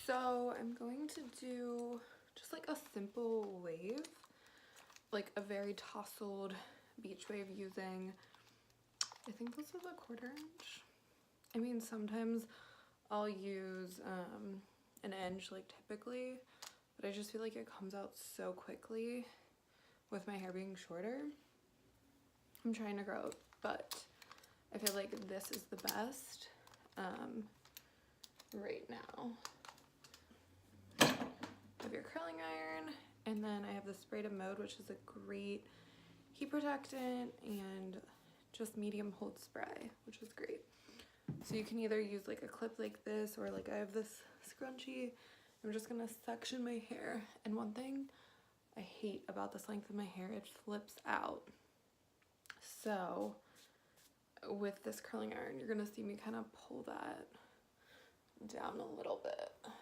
So I'm going to do just like a simple wave, like a very tousled beach wave using, I think this is a 1/4 inch. I mean, sometimes I'll use an inch like typically, but I just feel like it comes out so quickly with my hair being shorter. I'm trying to grow, but I feel like this is the best right now. I have your curling iron, and then I have the Spray to Mode, which is a great heat protectant and just medium hold spray, which is great. So you can either use like a clip like this, or like I have this scrunchie. I'm just gonna section my hair, and one thing I hate about this length of my hair, it flips out. So with this curling iron, you're gonna see me kind of pull that down a little bit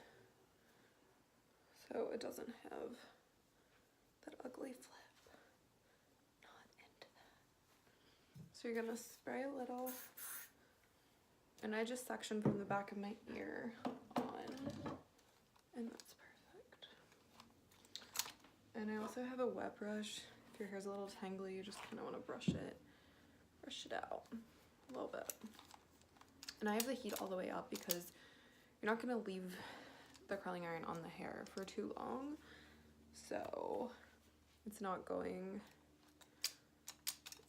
so it doesn't have that ugly flip. Not into that. So you're gonna spray a little, and I just section from the back of my ear on, and that's perfect. And I also have a wet brush. If your hair's a little tangly, you just kind of want to brush it out a little bit. And I have the heat all the way up because you're not going to leave the curling iron on the hair for too long, so it's not going,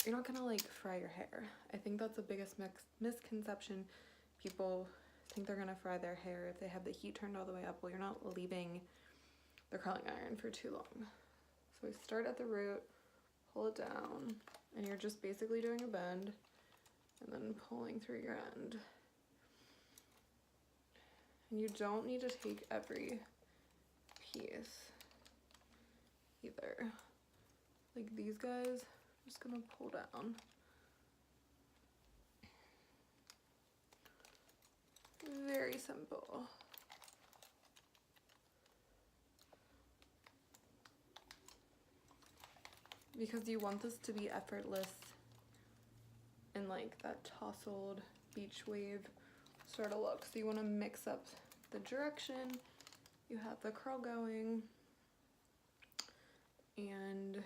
you're not gonna like fry your hair. I think that's the biggest misconception. People think they're gonna fry their hair if they have the heat turned all the way up. Well, you're not leaving the curling iron for too long. So we start at the root, pull it down, and you're just basically doing a bend and then pulling through your end. And you don't need to take every piece either. Like these guys, I'm just gonna pull down. Very simple. Because you want this to be effortless in like that tousled beach wave sort of look. So you want to mix up the direction, you have the curl going, and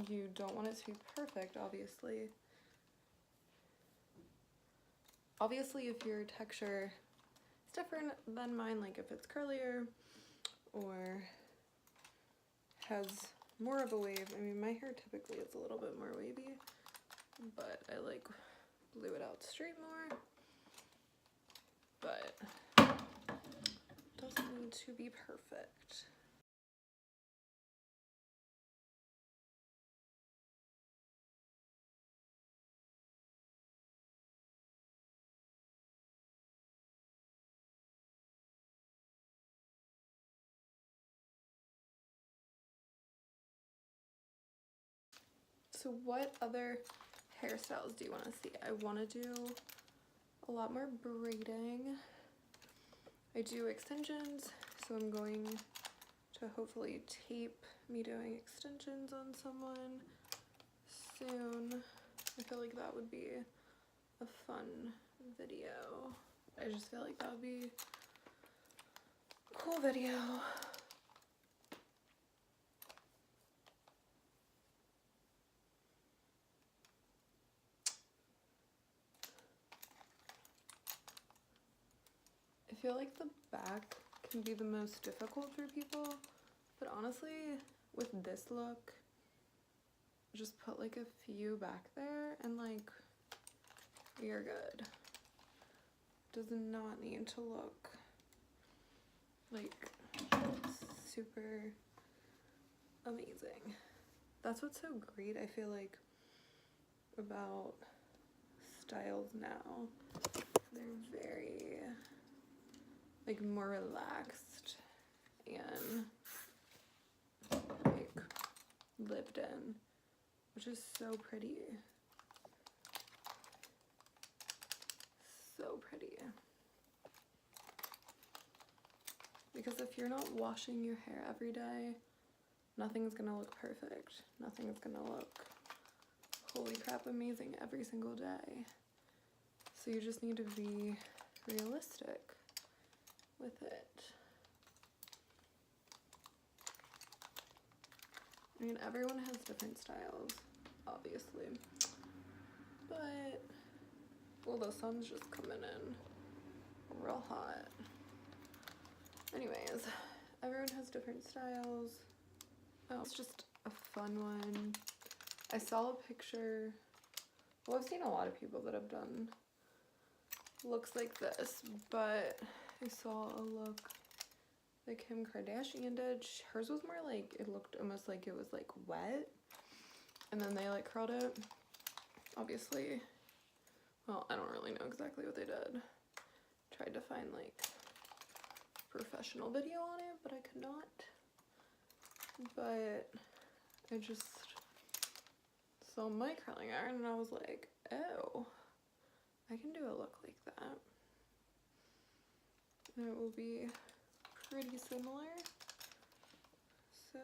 you don't want it to be perfect, obviously. Obviously, if your texture is different than mine, like if it's curlier or has more of a wave, I mean, my hair typically is a little bit more wavy, but I like blew it out straight more, but doesn't need to be perfect. So what other hairstyles do you want to see? I want to do a lot more braiding. I do extensions, so I'm going to hopefully tape me doing extensions on someone soon. I feel like that would be a fun video. I just feel like that would be a cool video. I feel like the back can be the most difficult for people, but honestly, with this look, just put like a few back there and like you're good. Does not need to look like super amazing. That's what's so great, I feel like, about styles now. They're very like more relaxed and like lived in, which is so pretty. So pretty. Because if you're not washing your hair every day, nothing's gonna look perfect. Nothing's gonna look holy crap amazing every single day. So you just need to be realistic with it. I mean, everyone has different styles, obviously, but, well, the sun's just coming in real hot. Anyways, everyone has different styles. Oh, it's just a fun one. I saw a picture, well, I've seen a lot of people that have done looks like this, but I saw a look that Kim Kardashian did. Hers was more like, it looked almost like it was like wet, and then they like curled it. Obviously, well, I don't really know exactly what they did. Tried to find like professional video on it, but I could not. But I just saw my curling iron and I was like, oh, I can do a look like that. And it will be pretty similar. So,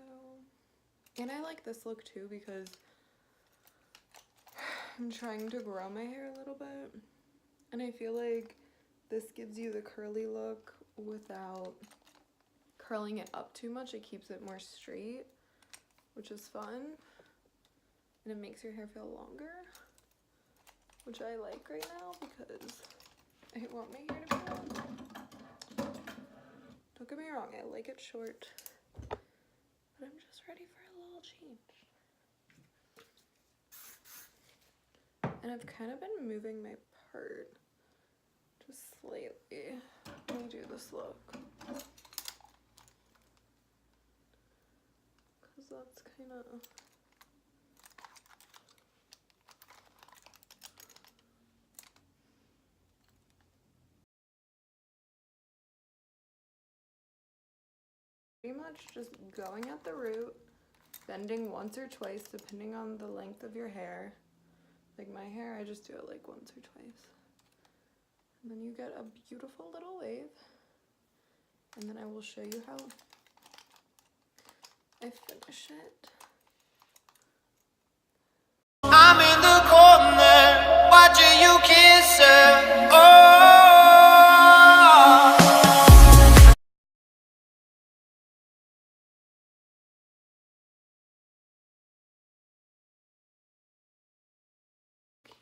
and I like this look too because I'm trying to grow my hair a little bit, and I feel like this gives you the curly look without curling it up too much. It keeps it more straight, which is fun, and it makes your hair feel longer, which I like right now because I want my hair to be long. Don't get me wrong, I like it short, but I'm just ready for a little change. And I've kind of been moving my part just slightly. Let me do this look, because that's kind of, pretty much just going at the root, bending once or twice depending on the length of your hair. Like my hair, I just do it like once or twice. And then you get a beautiful little wave. And then I will show you how I finish it. I'm in the corner, watching you kiss her. Oh.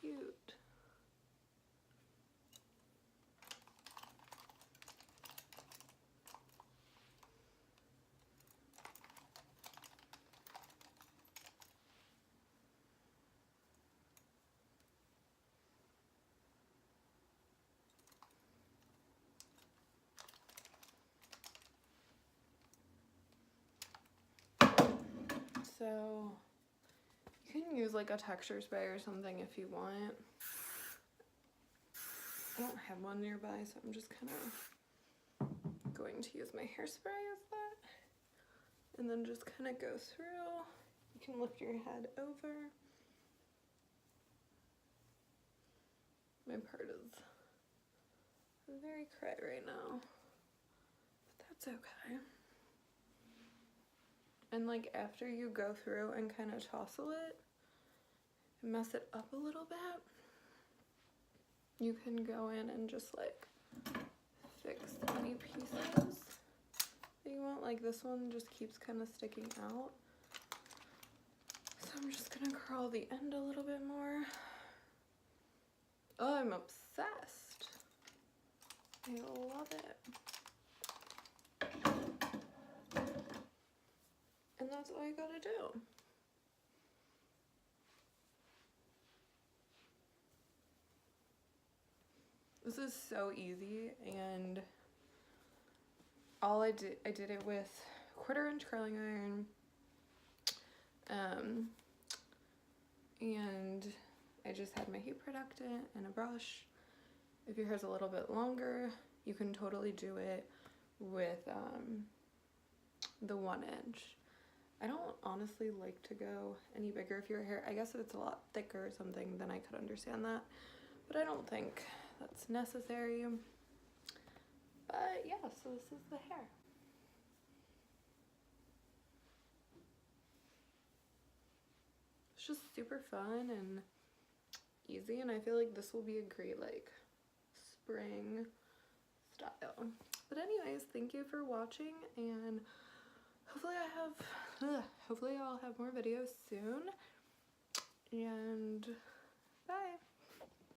Cute. So you can use like a texture spray or something if you want. I don't have one nearby, so I'm just kind of going to use my hairspray as that. And then just kind of go through. You can lift your head over. My part is very cray right now, but that's okay. And like after you go through and kind of tousle it, mess it up a little bit, you can go in and just like fix any pieces that you want. Like this one just keeps kind of sticking out, so I'm just gonna curl the end a little bit more. Oh, I'm obsessed. I love it. And that's all you gotta do. This is so easy, and all I did it with 1/4 inch curling iron, and I just had my heat protectant and a brush. If your hair's a little bit longer, you can totally do it with the 1 inch. I don't honestly like to go any bigger if your hair, I guess if it's a lot thicker or something, then I could understand that, but I don't think that's necessary. But yeah, so this is the hair. It's just super fun and easy, and I feel like this will be a great like spring style. But anyways, thank you for watching, and hopefully I'll have more videos soon, and bye.